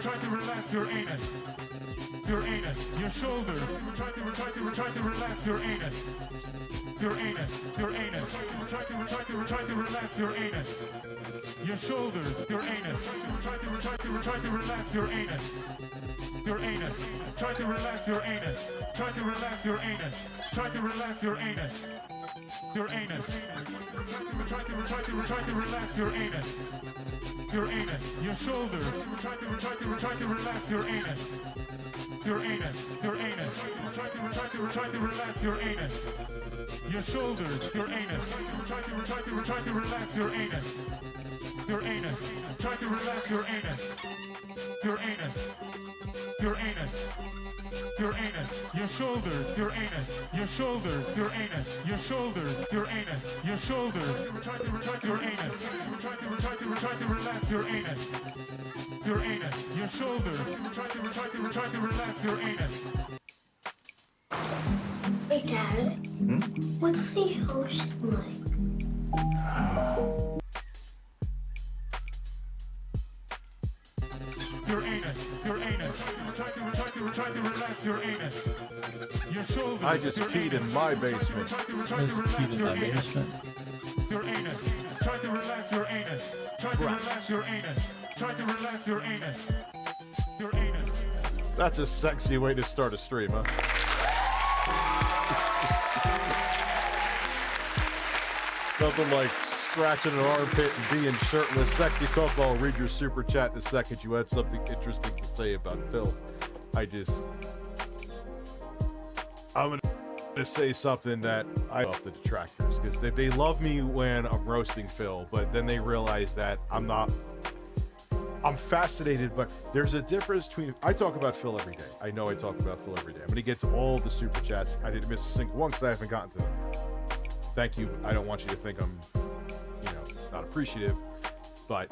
try to relax your anus. Your anus, your shoulders. Try to relax your anus. Your anus, your anus. Try to relax your anus. Your shoulders, your anus. Try to relax your anus. Your anus. Try to relax your anus. Try to relax your anus. Try to relax your anus. Your anus. Try to relax your anus. Your anus. Your shoulders. Try to relax your anus. Your anus. Your anus. Try to relax your anus. Your shoulders. Your anus. Try to relax your anus. Your anus. Try to relax your anus. Your anus. Your anus. Your anus. Your shoulders. Your anus. Your shoulders. Your anus. Your shoulders. Your anus. Your shoulders. Try to relax your anus. Try to relax your anus. Your anus. Your shoulders. Try to relax your anus. Hey, Dad. What's the ocean like? Your anus, your anus. Try to relax your anus. Your shoulders. I just peed in my basement. Just peed in my basement. Your anus. Try to relax your anus. Try to relax your anus. Try to relax your anus. Your anus. That's a sexy way to start a stream, huh? Nothing like scratching an armpit and being shirtless. Sexy Coco, I'll read your super chat the second you had something interesting to say about Phil. I'm gonna say something that I love the detractors, because they love me when I'm roasting Phil, but then they realize that I'm fascinated, but there's a difference between, I talk about Phil every day. I know I talk about Phil every day. I'm gonna get to all the super chats. I didn't miss a single one because I haven't gotten to them. Thank you. I don't want you to think I'm, not appreciative, but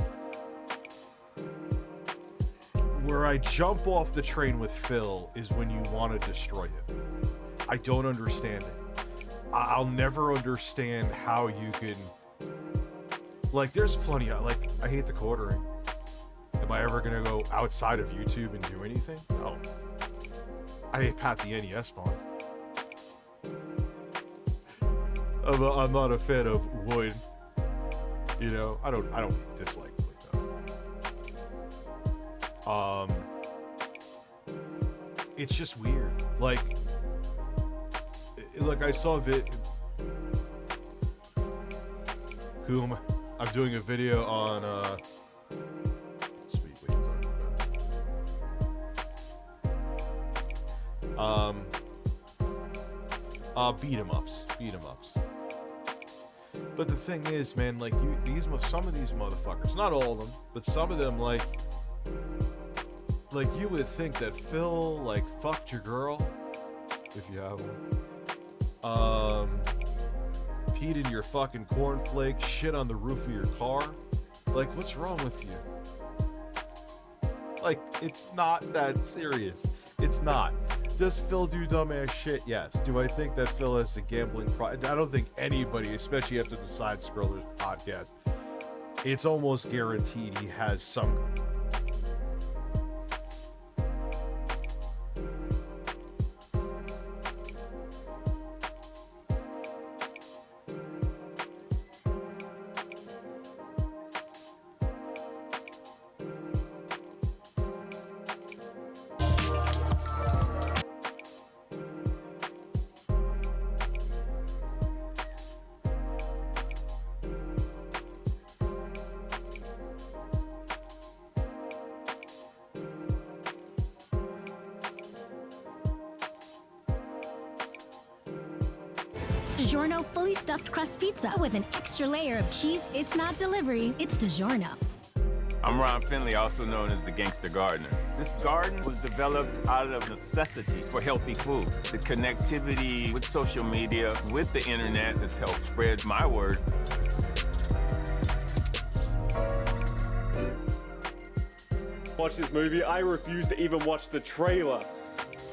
where I jump off the train with Phil is when you want to destroy him. I don't understand it. I'll never understand how you can, there's plenty of, I hate the quartering. Am I ever going to go outside of YouTube and do anything? No. I hate Pat the NES Spawn. I'm not a fan of wood. I don't dislike wood though. It's just weird. Like I saw whom I'm doing a video on sweet, what are you talking about? Beat 'em ups. But the thing is, man, some of these motherfuckers, not all of them, but some of them, you would think that Phil, fucked your girl, if you have one, peed in your fucking cornflakes, shit on the roof of your car. What's wrong with you? It's not that serious. It's not. Does Phil do dumbass shit? Yes. Do I think that Phil has a gambling I don't think anybody, especially after the Side Scrollers podcast, it's almost guaranteed he has some... DiGiorno fully stuffed crust pizza with an extra layer of cheese. It's not delivery, it's DiGiorno. I'm Ron Finley, also known as the Gangster Gardener. This garden was developed out of necessity for healthy food. The connectivity with social media, with the internet has helped spread my word. Watch this movie, I refuse to even watch the trailer.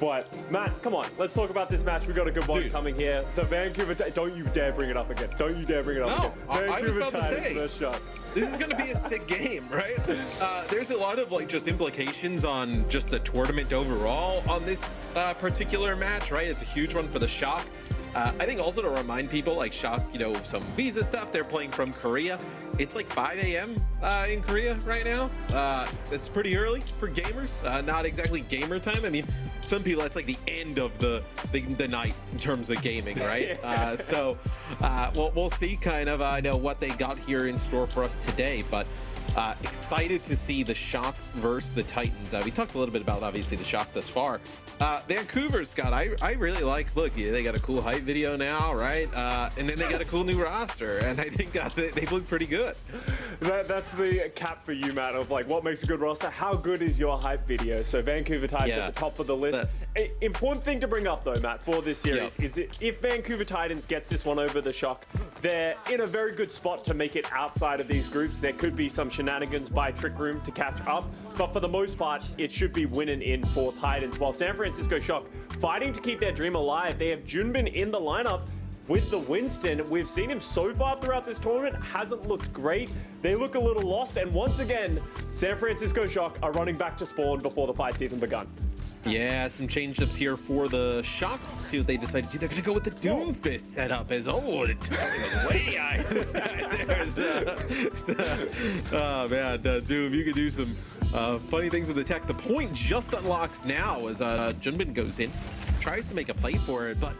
But Matt, come on, let's talk about this match. We got a good one coming here. The Vancouver. Don't you dare bring it up again. Don't you dare bring it up again. I was about to Titans say versus Shock. this is going to be a sick game, right? There's a lot of like just implications on just the tournament overall on this particular match, right? It's a huge one for the Shock. I think also to remind people, like Shock, you know, some visa stuff. They're playing from Korea. It's like 5 a.m. In Korea right now. It's pretty early for gamers. Not exactly gamer time. I mean, some people, that's like the end of the night in terms of gaming, right? So we'll see kind of know what they got here in store for us today, but excited to see the Shock versus the Titans. We talked a little bit about obviously the Shock thus far. Vancouver, Scott, I really like, look, they got a cool hype video now, right? And then they got a cool new roster, and I think they look pretty good. That's the cap for you, Matt, of like what makes a good roster. How good is your hype video? So Vancouver Titans at the top of the list. Important thing to bring up though, Matt, for this series is if Vancouver Titans gets this one over the Shock, they're in a very good spot to make it outside of these groups. There could be some shenanigans by Trick Room to catch up, but for the most part, it should be winning in for Titans. While San Francisco Shock fighting to keep their dream alive, they have Junbin in the lineup with the Winston. We've seen him so far throughout this tournament, hasn't looked great. They look a little lost, and once again, San Francisco Shock are running back to spawn before the fight's even begun. Yeah, some change-ups here for the Shock. See what they decide to do. They're going to go with the Doomfist setup as, it goes way high this time. Oh, man, Doom, you can do some funny things with the tech. The point just unlocks now as Junbin goes in, tries to make a play for it, but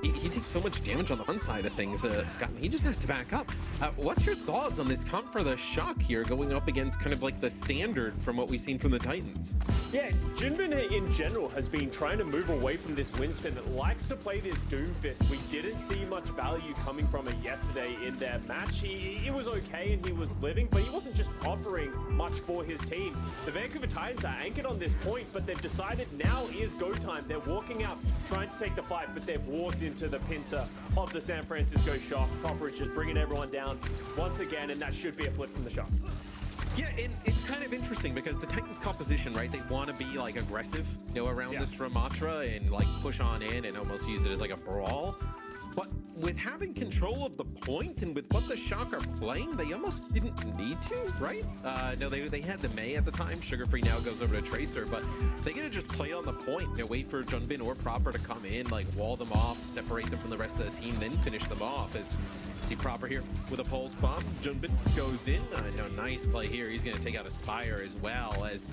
he takes so much damage on the front side of things, Scott, and he just has to back up. What's your thoughts on this comp for the Shock here, going up against kind of like the standard from what we've seen from the Titans? Yeah, Junbin in general has been trying to move away from this Winston. Likes to play this Doomfist. We didn't see much value coming from it yesterday in their match. He was okay and he was living, but he wasn't just offering much for his team. The Vancouver Titans are anchored on this point, but they've decided now is go time. They're walking out, trying to take the fight, but they've walked into the pincer of the San Francisco Shock. Popovich just bringing everyone down once again, and that should be a flip from the Shock. Yeah, it's kind of interesting because the Titans composition, right? They want to be like aggressive, you know, around this Ramatra and like push on in and almost use it as like a brawl. But with having control of the point and with what the Shock are playing, they almost didn't need to, right? No, they had the May at the time. Sugar Free now goes over to Tracer, but they get to just play on the point, you know, wait for Junbin or Proper to come in, like wall them off, separate them from the rest of the team, then finish them off. As see Proper here with a pulse bomb. Junbin goes in. Nice play here. He's going to take out a Spire as well as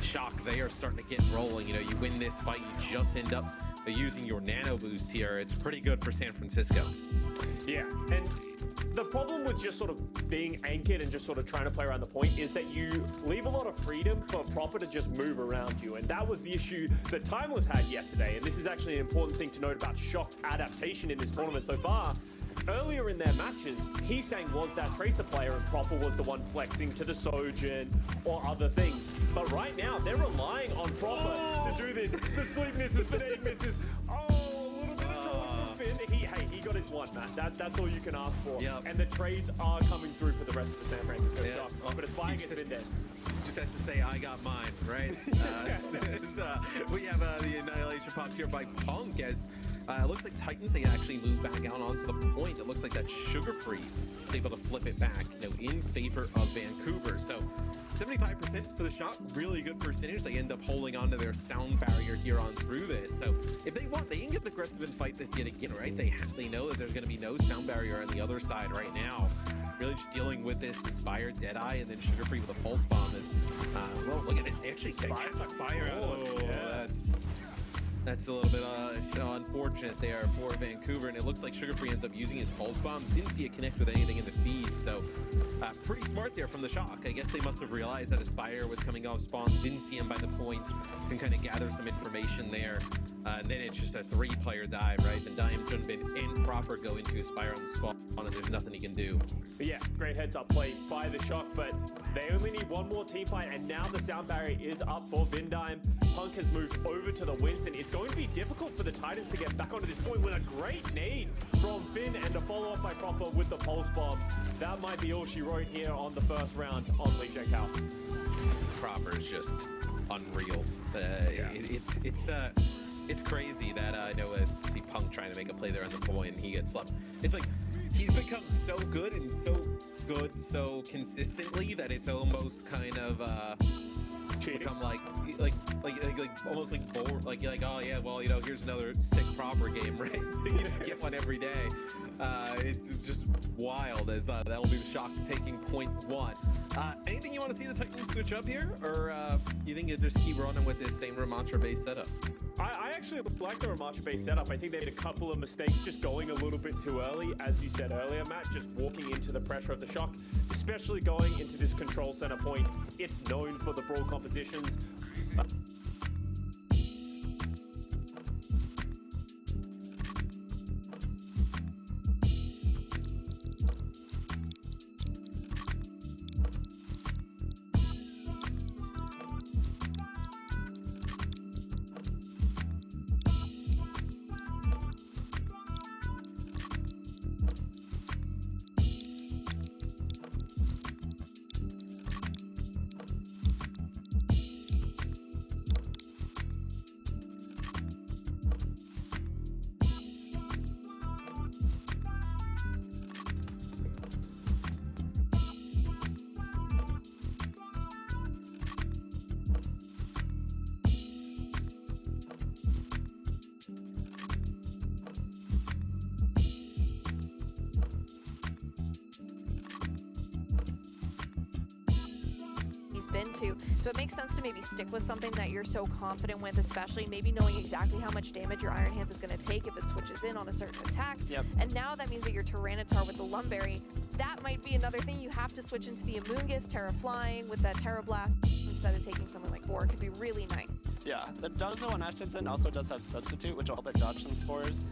Shock. They are starting to get rolling. You know, you win this fight, you just end up using your nano boost here. It's pretty good for San Francisco. Yeah, and the problem with just sort of being anchored and just sort of trying to play around the point is that you leave a lot of freedom for Proper to just move around you, and that was the issue that Timeless had yesterday. And this is actually an important thing to note about Shock's adaptation in this tournament so far. Earlier in their matches, Heesang was that Tracer player and Proper was the one flexing to the Sojin or other things. But right now, they're relying on Proper to do this. The sleep misses, the nade misses. Oh, a little bit of trouble from Finn. He got his one, man. That's all you can ask for. Yep. And the trades are coming through for the rest of the San Francisco Shock. But Aspire gets been dead. Just has to say, I got mine, right? We have the Annihilation popped here by Punk as it looks like Titans, they actually move back out onto the point. It looks like that Sugar Free is able to flip it back, you know, in favor of Vancouver. So 75% for the Shock, really good percentage. They end up holding onto their sound barrier here on through this. So if they want, they can get aggressive and fight this yet again, right? They know that there's going to be no sound barrier on the other side right now. Really just dealing with this Spire, Deadeye, and then Sugar Free with a Pulse Bomb is, well, look at this. They actually take Spire. That's a little bit unfortunate there for Vancouver, and it looks like Sugar Free ends up using his Pulse Bomb. Didn't see it connect with anything in the feed, so pretty smart there from the Shock. I guess they must have realized that Aspire was coming off spawn, didn't see him by the point, can kind of gather some information there. And then it's just a three-player dive, right? Then Dime, Junbin, and Proper go into Aspire on the spawn, and there's nothing he can do. But yeah, great heads-up play by the Shock, but they only need one more team fight, and now the sound barrier is up for Vindime. Punk has moved over to the Winston. It's going to be difficult for the Titans to get back onto this point with a great nade from Finn and a follow-up by Proper with the Pulse Bomb. That might be all she wrote here on the first round on Lee J. Cal. Proper is just unreal. it's crazy that I know I see Punk trying to make a play there on the point and he gets slumped. It's like he's become so good and so consistently that it's almost kind of become like almost like bored, like oh yeah, well, you know, here's another sick proper game, right? So you just get one every day. It's just wild as that'll be the shock taking .1. Anything you want to see the Titans switch up here, or you think you just keep running with this same Ramantra based setup? I actually like the Ramantra-based setup. I think they made a couple of mistakes just going a little bit too early, as you said earlier, Matt, just walking into the pressure of the shock, especially going into this control center point. It's known for the brawl compositions. been to. So it makes sense to maybe stick with something that you're so confident with, especially maybe knowing exactly how much damage your Iron Hands is going to take if it switches in on a certain attack. Yep. And now that means that your Tyranitar with the Lumberry, that might be another thing. You have to switch into the Amoonguss, Terra Flying with that Terra Blast instead of taking something like Boar. Could be really nice. Yeah, the Dondozo on Ashtonson also does have Substitute, which will help it dodge some spores.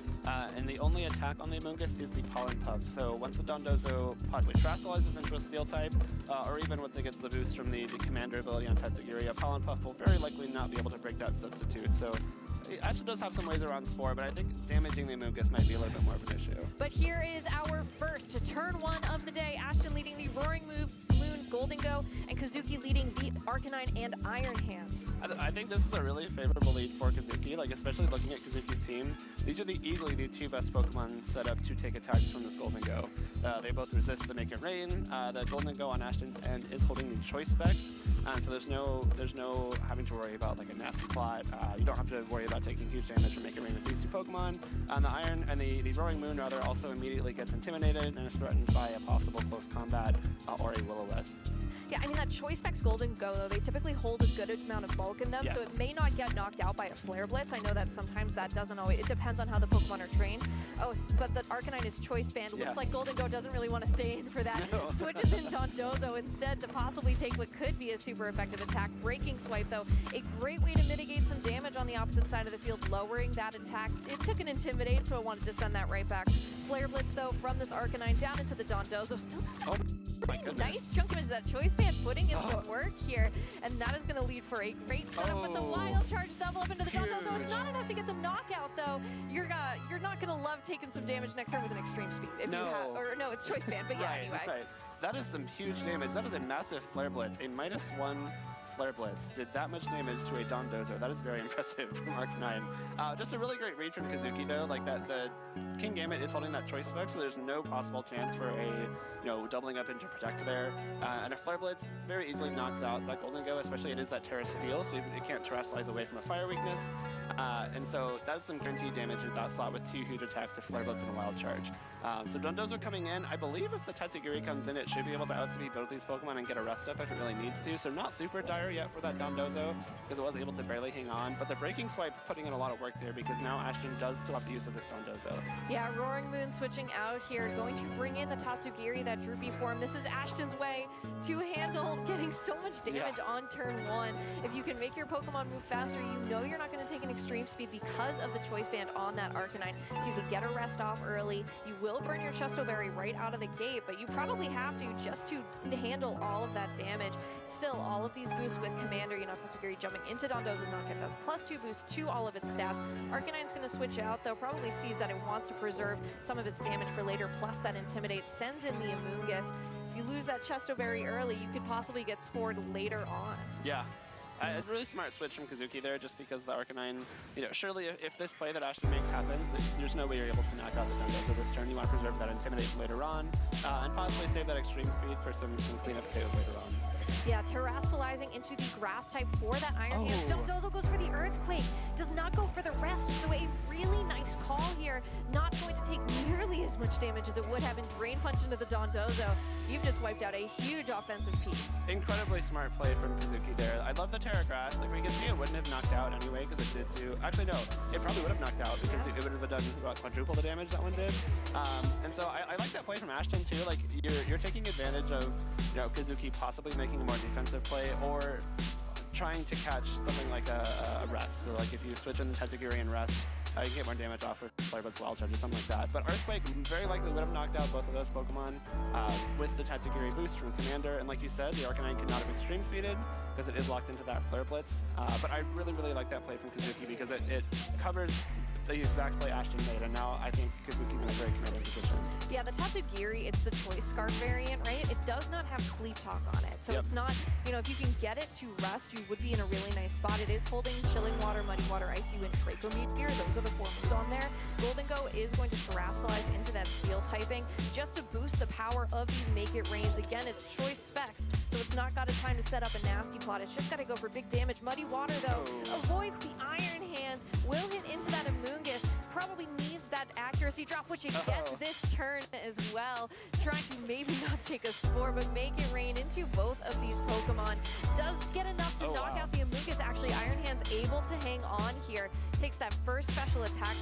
And the only attack on the Amoonguss is the Pollen Puff. So once the Dondozo possibly Terastallizes into a Steel type, or even once it gets the boost from the Commander ability on Tatsugiri, a Pollen Puff will very likely not be able to break that Substitute. So Ashton does have some ways around Spore, but I think damaging the Amoonguss might be a little bit more of an issue. But here is our first to turn one of the day. Ashton leading the Roaring Moon, Golden Go, and Kazuki leading the Arcanine and Iron Hands. I think this is a really favorable lead for Kazuki, like especially looking at Kazuki's team. These are easily the two best Pokemon set up to take attacks from this Golden Go. They both resist the Make It Rain. The Golden Go on Ashton's end is holding the Choice Specs, so there's no having to worry about like a nasty plot. You don't have to worry about taking huge damage from Make It Rain with these two Pokemon. The Iron and the Roaring Moon rather also immediately gets intimidated and is threatened by a possible close combat or a Will-O-Wisp. Yeah, I mean, that Choice Specs Golden Go, though, they typically hold a good amount of bulk in them, Yes. so it may not get knocked out by a Flare Blitz. I know that sometimes that doesn't always, it depends on how the Pokemon are trained. Oh, but the Arcanine is Choice Band. Looks Yes. like Golden Go doesn't really want to stay in for that. No. Switches in Dondozo instead to possibly take what could be a super effective attack. Breaking Swipe, though, a great way to mitigate some damage on the opposite side of the field, lowering that attack. It took an Intimidate, so I wanted to send that right back. Flare Blitz, though, from this Arcanine down into the Dondozo. Still My goodness. nice chunk of that Choice Band putting in some work here, and that is going to lead for a great setup with the Wild Charge double up into the Dondozo. It's not enough to get the knockout, though. You're not going to love taking some damage next turn with an Extreme Speed. If No. you have, or no, it's Choice Band, but yeah, Right, anyway. right. That is some huge damage. That is a massive Flare Blitz. A -1 Flare Blitz did that much damage to a Dondozo. That is very impressive from Arcanine. Just a really great read from Kazuki, though. Like that, the King Gambit is holding that Choice Spec, so there's no possible chance for a doubling up into Protect there. And a Flare Blitz very easily knocks out that Golden Go, especially it is that Terra Steel, so it can't Terastallize away from a Fire weakness. And so that's some guaranteed damage in that slot with two huge attacks of Flare Blitz and a Wild Charge. So Dondozo coming in, I believe if the Tatsugiri comes in, it should be able to outspeed both these Pokemon and get a rest up if it really needs to. So not super dire yet for that Dondozo, because it was able to barely hang on. But the Breaking Swipe putting in a lot of work there, because now Ashton does still have the use of this Dondozo. Yeah, Roaring Moon switching out here, going to bring in the Tatsugiri, that droopy form. This is Ashton's way to handle getting so much damage on turn one. If you can make your Pokemon move faster, you know you're not going to take an Extreme Speed because of the Choice Band on that Arcanine. So you can get a rest off early. You will burn your Chesto Berry right out of the gate, but you probably have to just to handle all of that damage. Still, all of these boosts with Commander, Tatsugiri jumping into Dondozo Knockout has +2 boost to all of its stats. Arcanine's going to switch out, though, probably sees that it wants to preserve some of its damage for later, plus that Intimidate sends in the Amoonguss. If you lose that Chesto Berry early, you could possibly get spored later on. Yeah. A really smart switch from Kazuki there, just because the Arcanine, you know, surely if this play that Ashton makes happens, there's no way you're able to knock out the Dondozo this turn. You want to preserve that Intimidate for later on, and possibly save that Extreme Speed for some cleanup KOs later on. Yeah, terastallizing into the grass type for that Iron Hands. Dondozo goes for the Earthquake, does not go for the rest, so a really nice call here. Not going to take nearly as much damage as it would have in Drain Punch into the Dondozo. You've just wiped out a huge offensive piece. Incredibly smart play from Kazuki there. I love the Terra Grass. Like, we can see it wouldn't have knocked out anyway, because it did do... Actually, no. It probably would have knocked out, because it would have done about quadruple the damage that one did. And so I like that play from Ashton, too. Like, you're taking advantage of, you know, Kazuki possibly making a more defensive play, or trying to catch something like a rest. So, like, if you switch in Tatsugiri and rest, you can get more damage off with Flare Blitz, Wild Charge, or something like that. But Earthquake very likely would have knocked out both of those Pokemon with the Tatsugiri boost from Commander. And like you said, the Arcanine could not have Extreme Speeded because it is locked into that Flare Blitz. But I really, really like that play from Kazuki because it covers the exact play Ashton made, and now I think Kazuki's in a very committed position. Yeah, the Tatsugiri, it's the Choice Scarf variant, right? It does not have Sleep Talk on it. So it's not, you know, if you can get it to rest, you would be in a really nice spot. It is holding Chilling Water, Muddy Water, Ice You, and Draco Meteor. Those are the 4 moves on there. Golden Go is going to terastallize into that Steel typing just to boost the power of these Make It Rains. Again, it's Choice Specs, so it's not got a time to set up a nasty plot. It's just got to go for big damage. Muddy Water, though, avoids the Iron Hands, will hit into that Amoonguss, probably needs that accuracy drop, which it gets this turn as well. Trying to maybe not take a Spore, but Make It Rain into both of these Pokemon. Does get enough to knock out the Amoonguss. Actually, Iron Hands able to hang on here. Takes that first special attack.